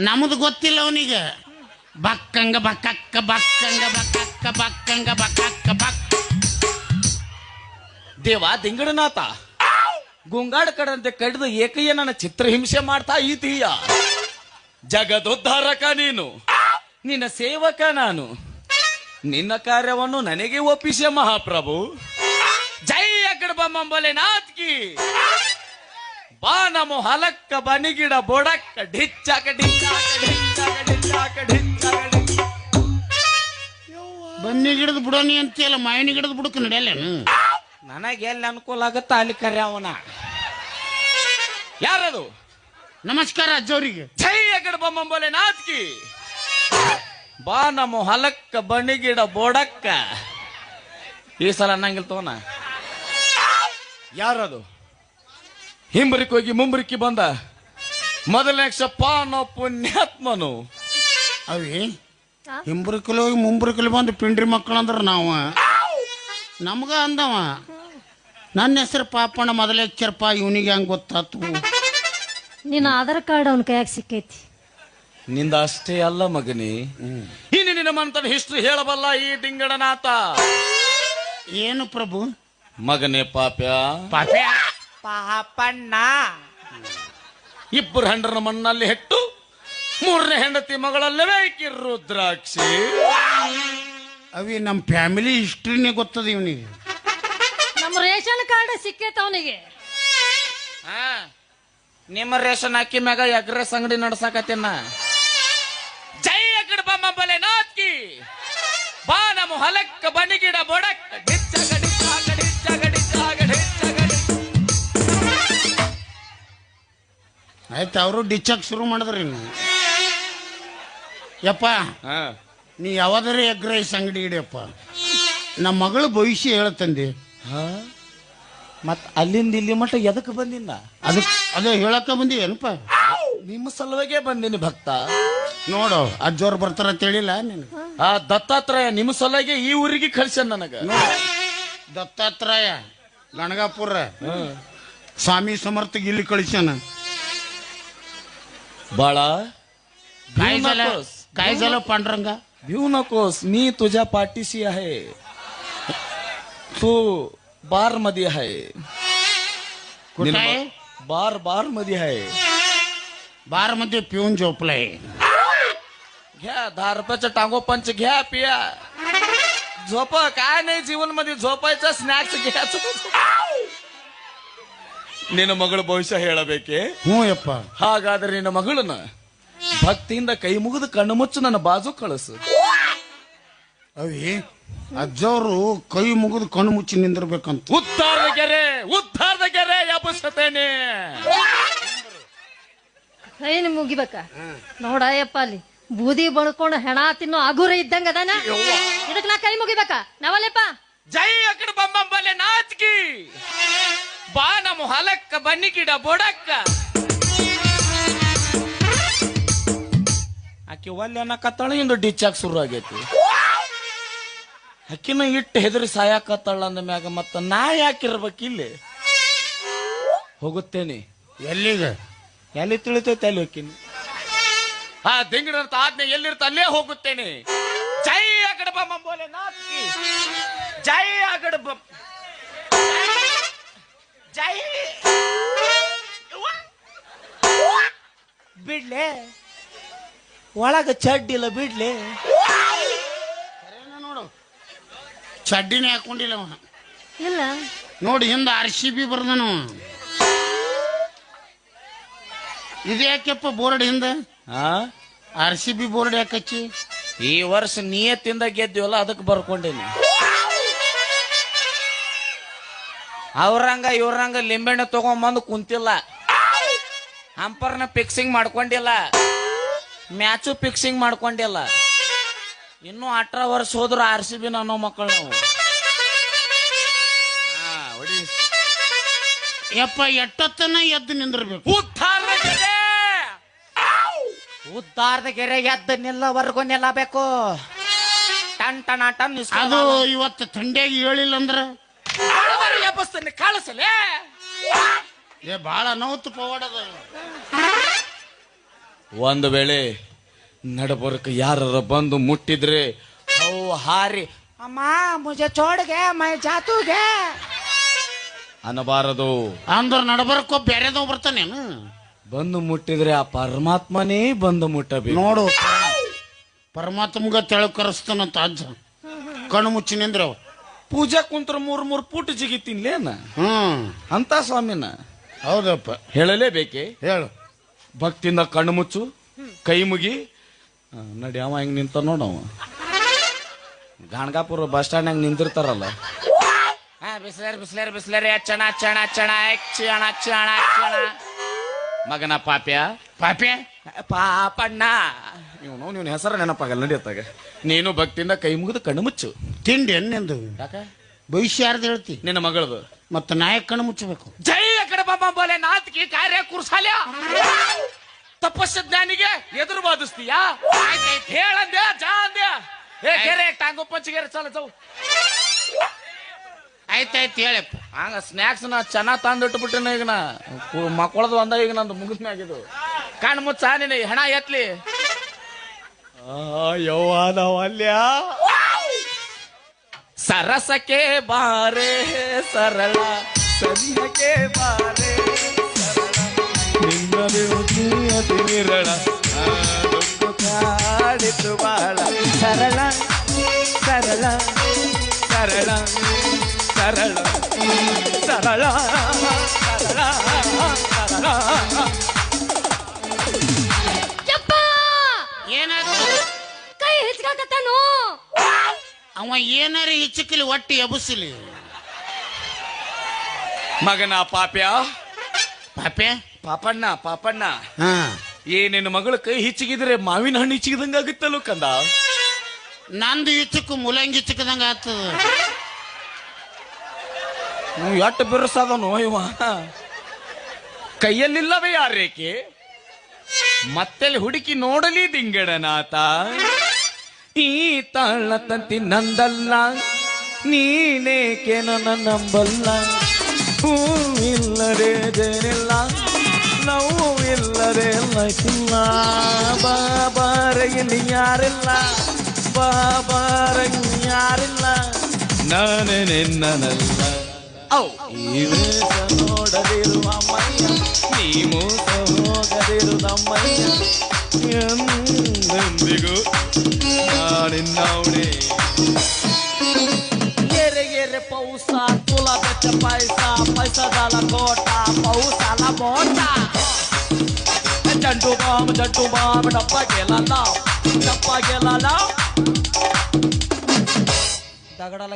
ನಮ್ದು ಗೊತ್ತಿಲ್ಲ ಅವನಿಗೆ. ಬಕ್ಕಂಗ ಬಕ್ಕಕ್ಕ ಬಕ್ಕಂಗ ಬಕ್ಕಕ್ಕ ಬಕ್ಕಂಗ ಬಕ್ಕಕ್ಕ ಬಕ್. ದೇವ ದಿಂಗಡನಾಥ ಗುಂಗಾಡ ಕಡಂತೆ ಕಡಿದು ಏಕಯ್ಯ ನನ್ನ ಚಿತ್ರಹಿಂಸೆ ಮಾಡ್ತಾ ಇದೀಯ. ಜಗದೋದ್ಧಾರಕ ನೀನು, ನಿನ್ನ ಸೇವಕ ನಾನು. ನಿನ್ನ ಕಾರ್ಯವನ್ನು ನನಗೆ ಒಪ್ಪಿಸೆ ಮಹಾಪ್ರಭು. ಜೈ ಅಗಡಬಂಬಲೆ ನಾತ್ಕಿ ಬಾ ನಮೋ ಹಲಕ್ಕ ಬನಿಗಿಡ ಬೊಡಕ್ಕ ಡಿಚ್ಚಾಕ ಡಿಚ್ಚಾಕ ಡಿಚ್ಚಾಕ ಡಿಚ್ಚಾಕ ಡಿಚ್ಚಾಕ. ಬನ್ನಿ ಗಿಡದ ಬುಡನಿ ಅಂತೀಯಲ್ಲ, ಮಾವಿನ ಗಿಡದ ಬುಡಕ್ ನಡೆಯಲ್ಲೇನು? ನನಗೆ ಎಲ್ಲಿ ಅನುಕೂಲ ಆಗುತ್ತ ಅಲ್ಲಿ ಕರೆ ಅವನ. ಯಾರದು? ನಮಸ್ಕಾರ ಅಜ್ಜವ್ರಿಗೆ. ಜೈ ಅಗಡಬಂಬಲೆ ನಾತ್ಕಿ ಬಾ ನಮೋ ಹಲಕ್ಕ ಬನಿಗಿಡ ಬೋಡಕ್ಕ. ಈ ಸಲ ಅನ್ನಂಗಿಲ್ ತೋನ. ಯಾರದು? ಹಿಂಬರಿಕ್ ಹೋಗಿ ಮುಂಬರಿಕಿ ಬಂದ ಮೊದಲನೇ ಪಾನ ಪುಣ್ಯಾತ್ಮನು. ಅವಿ ಹಿಂಬರಿಕಲ್ ಹೋಗಿ ಮುಂಬರಿಕಲ್ ಬಂದು ಪಿಂಡ್ರಿ ಮಕ್ಕಳು ಅಂದ್ರೆ ನಾವು ನಮ್ಗ ಅಂದವ. ನನ್ನ ಹೆಸರು ಪಾಪಣ್ಣ, ಮೊದಲೇ ಅಕ್ಷರಪ್ಪ. ಇವನಿಗೆ ಹಂಗೆ ಗೊತ್ತಾತು. ನಿನ್ನ ಆಧಾರ್ ಕಾರ್ಡ್ ಅವನ ಕೈಯಾಗ ಸಿಕ್ಕೈತಿ. ನಿಂದ ಅಷ್ಟೇ ಅಲ್ಲ ಮಗನಿ, ಇನ್ನು ನಿನ್ನ ಮಂತನ ಹಿಸ್ಟ್ರಿ ಹೇಳಬಲ್ಲ ಈ ದಿಂಗಡನಾಥ. ಏನು ಪ್ರಭು? ಮಗನೇ ಪಾಪ್ಯ ಪಾಪ್ಯ ಪಾಪಣ್ಣ. ಇಬ್ಬರು ಹೆಂಡರ ಮಣ್ಣಲ್ಲಿ ಹೆಟ್ಟು ಮೂರನೇ ಹೆಂಡತಿ ಮಗಳಲ್ಲವೇ ರುದ್ರಾಕ್ಷಿ. ಅವಿ ನಮ್ಮ ಫ್ಯಾಮಿಲಿ ಹಿಸ್ಟ್ರಿನೇ ಗೊತ್ತದ ಇವನಿಗೆ. ನಮ್ಮ ರೇಷನ್ ಕಾರ್ಡ್ ಸಿಕ್ಕೈತ ಅವನಿಗೆ. ನಿಮ್ಮ ರೇಷನ್ ಅಕ್ಕಿ ಮ್ಯಾಗ ಎಗ್ರೆಸ್ ಅಂಗಡಿ ನಡ್ಸಾಕತ್ತೇನ. ಜೈ ಅಗಡ ಬಲೆ ನಾತ್ಕಿ ಬಾ ನಮೋ ಹಲಕ್ಕ ಬನಿಗಿಡ ಬೊಡಕ್ಕ ಡಿಚ್ಚಗ ಡಿಚ್ಚಗ ಡಿಚ್ಚಗ ಡಿಚ್ಚಗ ಡಿಚ್ಚಗ. ಆಯ್ತು, ಅವರು ಡಿಚ್ಚಕ್ ಶುರು ಮಾಡಿದ್ರಿ. ಯಪ್ಪ ನೀ ಯಾವ್ದಾರ ಎಗ್ ರೈಸ್ ಅಂಗಡಿ ಇಡಿಯಪ್ಪ. ನಮ್ಮ ಮಗಳು ಭವಿಷ್ಯ ಹೇಳತ್ತಂದಿ. ಮತ್ ಅಲ್ಲಿಂದ ಇಲ್ಲಿ ಮಟ್ಟ ಎದಕ್ಕೆ ಬಂದಿನ? ಅದೇ ಹೇಳಕ್ಕ ಬಂದಿ ಏನಪ್ಪ? ನಿಮ್ಮ ಸಲುವಾಗೇ ಬಂದಿನಿ ಭಕ್ತ. ನೋಡು ಅಜ್ಜೋರ್ ಬರ್ತಾರ ಅಂತ ಹೇಳಿಲ್ಲ ನೀನು. ಆ ದತ್ತಾತ್ರೇಯ ನಿಮ್ಮ ಸಲುವಾಗಿ ಈ ಊರಿಗೆ ಕಳ್ಸ್ಯಾನ ನನಗ. ದತ್ತಾತ್ರೇಯ ಗಣಗಾಪುರ ಸ್ವಾಮಿ ಸಮರ್ಥಗೆ ಇಲ್ಲಿ ಕಳಿಸ್ಯಾನ. ಬಾಳ काय झालं पांडुरंगा? भिऊ नकोस, मी तुझ्या पाठीशी आहे. तू बार मध्ये आहे. कुठे आहे? बार मध्ये आहे. बार मध्ये पिऊन झोपलाय. घ्या 10 रुपयाचं टांगो पंच घ्या पिया. झोप काय नाही जीवन मध्ये झोपायचं, स्नॅक्स घ्यायचं. ನಿನ್ನ ಮಗಳು ಭವಿಷ್ಯ ಹೇಳಬೇಕೆ? ಹ್ಞೂ ಯಪ್ಪ. ಹಾಗಾದ್ರೆ ನಿನ್ನ ಮಗಳನ್ನ ಭಕ್ತಿಯಿಂದ ಕೈ ಮುಗಿದು ಕಣ್ಣು ಮುಚ್ಚು ನನ್ನ ಬಾಜು ಕಳಿಸು. ಅವಿ ಅಜ್ಜವರು ಕೈ ಮುಗಿದು ಕಣ್ಣು ಮುಚ್ಚಿ ನಿಂದಿರ್ಬೇಕಂತ. ಉದ್ಧಾರದ ಗೆರೆ ಎಬ್ಬಿಸ್ತೇನೆ. ಕೈನ ಮುಗಿಬೇಕ ನೋಡಯ್ಯಪ್ಪ, ಅಲ್ಲಿ ಬೂದಿ ಬಳ್ಕೊಂಡು ಹೆಣ ತಿನ್ನೋ ಅಗುರ ಇದ್ದಂಗ ಅದಾನ. ಇದಕ್ ನಾ ಕೈ ಮುಗಿಬೇಕ ನಾವಲ್ಲಪ್ಪ. ಜೈ ಅಕಡ ಬಂಬಂಬಲೆ ನಾಚ್ಕಿ ಬಾ ನಮೋ ಹಲಕ್ಕ ಬನ್ನಿಗಿಡ ಬೊಡಕ್ಕ. ಆಕೆ ಒಲ್ಲೆನ ಕತ್ತಳ ಇಂದು ಡಿಚ್ಚಾಕ್ ಶುರು ಆಗೈತಿ. ಅಕ್ಕಿನ ಇಟ್ಟು ಹೆದರಿ ಸಾಯಾಕತ್ತಳ ಅಂದ ಮ್ಯಾಗ ಮತ್ತ ನಾ ಯಾಕಿರ್ಬೇಕಿಲ್ಲಿ? ಹೋಗುತ್ತೇನೆ. ಎಲ್ಲಿಗೆ? ಎಲ್ಲಿ ತಿಳಿತೈತೆ ಅಲ್ಲಿ ಹೋಗ್ತೀನಿ. ಆ ದಿಂಗಡಂತ ಆಜ್ಞೆ ಎಲ್ಲಿರ್ತ ಅಲ್ಲೇ ಹೋಗುತ್ತೇನೆ. ಜೈ ಅಗಡ ಬಂಬೋಲೆ ನಾತ್ಕಿ ಜೈ ಅಗಡ ಜೈ. ಬಿಡ್ಲೆ ಒಳಗ ಚಡ್ಡಿಲ್ಲ ಬಿಡ್ಲೆ. ನೋಡು ಚಡ್ಡಿನೇ ಹಾಕೊಂಡಿಲ್ಲ ಅವನ. ಇಲ್ಲ ನೋಡಿ ಹಿಂದ RCB ಬರ್ದನು. ಇದು ಯಾಕೆಪ್ಪ ಬೋರ್ಡ್ ಹಿಂದ? RCB ಬೋರ್ಡ್ ಯಾಕಚ್ಚಿ? ಈ ವರ್ಷ ನಿಯತ್ತಿಂದ ಗೆದ್ದಿವಲ್ಲ ಅದಕ್ಕೆ ಬರ್ಕೊಂಡೇನಿ. ಅವ್ರಂಗ ಇವ್ರಂಗ ಲಿಂಬೆಣ್ಣೆ ತಗೊಂಬಂದು ಕುಂತಿಲ್ಲ. ಅಂಪರ್ನ ಫಿಕ್ಸಿಂಗ್ ಮಾಡ್ಕೊಂಡಿಲ್ಲ, ಮ್ಯಾಚು ಫಿಕ್ಸಿಂಗ್ ಮಾಡ್ಕೊಂಡಿಲ್ಲ. ಇನ್ನು 18 ವರ್ಷ ಹೋದ್ರು RCB ಅನ್ನೋ ಮಕ್ಕಳು ನಾವು. ಯಪ್ಪ ಎಟ್ಟೊತ್ತನ ಎದ್ದು ನಿಂದಿರ್ಬೇಕು. ಉದ್ದಾರದ ಗೆರೆ ಎದ್ದು ನಿಲ್ಲವರೆಗೂ ನಿಲ್ಲಬೇಕು. Ton ton ton. ಅದು ಇವತ್ತು ಥಂಡಿಯಾಗಿ ಹೇಳಿಲ್ಲ ಅಂದ್ರ ಕಾಳಿಸಲೇ ಬಾಳ ನೋವು ಪವಾಡದ. ಒಂದು ವೇಳೆ ನಡಬರ್ಕ ಯಾರ ಬಂದು ಮುಟ್ಟಿದ್ರೆ ಅವು ಹಾರಿ ಅಮ್ಮ ಮುಜೆ ಚೋಡ್ಗೆ ಮೈ ಜಾತುಗೆ ಅನ್ನಬಾರದು. ಅಂದ್ರ ನಡಬರ್ಕೋ ಬೇರೆದವ್ ಬರ್ತಾನೇನು? ಬಂದು ಮುಟ್ಟಿದ್ರೆ ಆ ಪರಮಾತ್ಮನೇ ಬಂದು ಮುಟ್ಟಬೇಕು. ನೋಡು, ಪರಮಾತ್ಮಗ ತೆಳಕರಿಸ್ತಾನಂತ ಅಜ್ಜ. ಕಣ್ಣು ಮುಚ್ಚಿ ನಿಂದ್ರ ಪೂಜೆ ಕುಂತ್ರ 3 ಪುಟ್ ಜಿಗಿತೀನ್ಲೇನ ಅಂತ ಸ್ವಾಮಿನ. ಹೌದಪ್ಪ, ಹೇಳಲೇಬೇಕೆ? ಹೇಳು. ಭಕ್ತಿಯಿಂದ ಕಣ್ಣು ಮುಚ್ಚು, ಕೈ ಮುಗಿ. ನಡಿ, ಅವ ಹೆಂಗ್ ನಿಂತ ನೋಡವ. ಗಾಣಗಾಪುರ ಬಸ್ ಸ್ಟ್ಯಾಂಡ್ ಹೆಂಗ್ ನಿಂತಿರ್ತಾರಲ್ಲ. ಬಿಸ್ಲೇರಿ ಚಣ ಚಣ ಚಣ ಚಣ ಚಣ ಚಣ. ಮಗನ ಪಾಪ್ಯ ಪಾಪಣ್ಣ, ನೀವ್ ಹೆಸರು ನೆನಪಾಗಲ್ಲ. ನಡಿಯತ್ತಾಗ ನೀನು ಭಕ್ತಿಯಿಂದ ಕೈ ಮುಗಿದು ಕಣ್ಣು ಮುಚ್ಚು. ತಿಂಡಿ ಎನ್ನೆಂದು ಯಾಕ ಭವಿಷ್ಯ ಯಾರ್ದು ಹೇಳ್ತಿ? ನಿನ್ನ ಮಗಳದು. ಮತ್ತೆ ನಾಯಕ್ ಕಣ್ಣು ಮುಚ್ಚಬೇಕು. ಜೈ ಅಕಡೆ ಬಾಬಾ ಬೋಲೆ ನಾತ್ಕಿ ಕಾರ್ಯ ಕುರ್ಸಾಲ್ಯ. ತಪಸ್ಸ ಜ್ಞಾನಿಗೆ ಎದುರು ಬಾದಿಸ್ತೀಯಾ? ಹೇಳಂದ್ಯಾ ಜಾ ಅಂದ್ಯಾ? ಟಾಂಗು ಪಂಚಿಗೆರೆ ಚಾಲ ಚೌ. ಆಯ್ತಾಯ್ತು ಹೇಳಪ್ಪ. ಹಂಗ ಸ್ನ್ಯಾಕ್ಸ್ ನ ಚೆನ್ನಾಗ್ ತಂದಿಟ್ಬಿಟ್ಟಿನ. ಈಗ ನಾ ಮಕ್ಕಳದು ಅಂದ. ಈಗ ನಂದು ಮುಗಿಸ್ಮ್ಯಾಗಿದು. ಕಣ್ಣು ಮುಚ್ಚ, ನೀನು ಹೆಣ ಎತ್ಲಿ. ಯವ್ವಾನವಲ್ಯ ಸರಸಕ್ಕೆ ಬಾರೆ ಸರಳ, ಸರಿಯಕ್ಕೆ ಬಾರೆ ಸರಳ, ನಿನ್ನ ಅತಿ ನಿರಳ ಕಾಡಿತು ಬಾಳ. ಸರಳ ಸರಳ ಸರಳ ಸರಳ ಸರಳ ಸರಳ ಸರಳ. ಏನಾದ್ರು ಕೈ ಹಿಚ್ಕಾಕತ್ತಾನು. ಅವ ಏನಾರ ಹಿಚ್ಚಕಲಿ ಒಟ್ಟಿ ಎಬಸಿಲಿ. ಮಗನ ಪಾಪ್ಯ ಪಾಪಣ್ಣ ಪಾಪಣ್ಣ, ಹಾ, ನಿನ್ನ ಮಗಳ ಕೈ ಹಿಚ್ಚಿಗಿದ್ರೆ ಮಾವಿನ ಹಣ್ಣು ಹಿಚ್ಚಿದಂಗ ಆಗುತ್ತಲ್ಲ ಕಂದ. ನಂದು ಹಿಚ್ಚಕು ಮುಲಂಗಿ ಹಿಚ್ಚಕದಂಗ ಆಗ್ತದ. ನೀವು ಎಟ್ಟು ಬಿರುಸಾದನು ಇವ. ಕೈಯಲ್ಲಿಲ್ಲವೇ ಯಾರೇಕೆ? ಮತ್ತೆಲ್ಲಿ ಹುಡುಕಿ ನೋಡಲಿ ದಿಂಗಡನಾಥ. ಈ ತಾಳ ತಂತಿ ನಂದಲ್ಲ, ನೀನೇಕೆ ನನ್ನ ನಂಬಲ್ಲ. ಹೂವಿಲ್ಲದೆ ಜೇನಿಲ್ಲ, ನೋವು ಇಲ್ಲದೆ ಲೈಫಿಲ್ಲ. ಬಾಬಾರ ಇಲ್ಲಿ ಯಾರಿಲ್ಲ, ಬಾಬಾರ ಯಾರಿಲ್ಲ, ನಾನೇ ನಿನ್ನನಲ್ಲ. ಈ ವೇಷ ನೋಡದಿರುವ ಮೈಯ, ನೀ ಮೋಸ ಹೋಗದಿರುವುದಮ್ಮಯ್ಯ. ಎಂದೆಂದಿಗೂ ನಾನಿನ್ನವನೇ. ಎರೆ ಪೌಸ ತುಲ ಬೆಚ್ಚ ಪೈಸ, ಪೈಸದಾಲ ಕೋಟ ಪೌಸಾಲ ಮೋಟ. ಜಂಟು ಬಾಮ್ ಡಪ್ಪ ಗೆಲ್ಲ ದಗಡಲ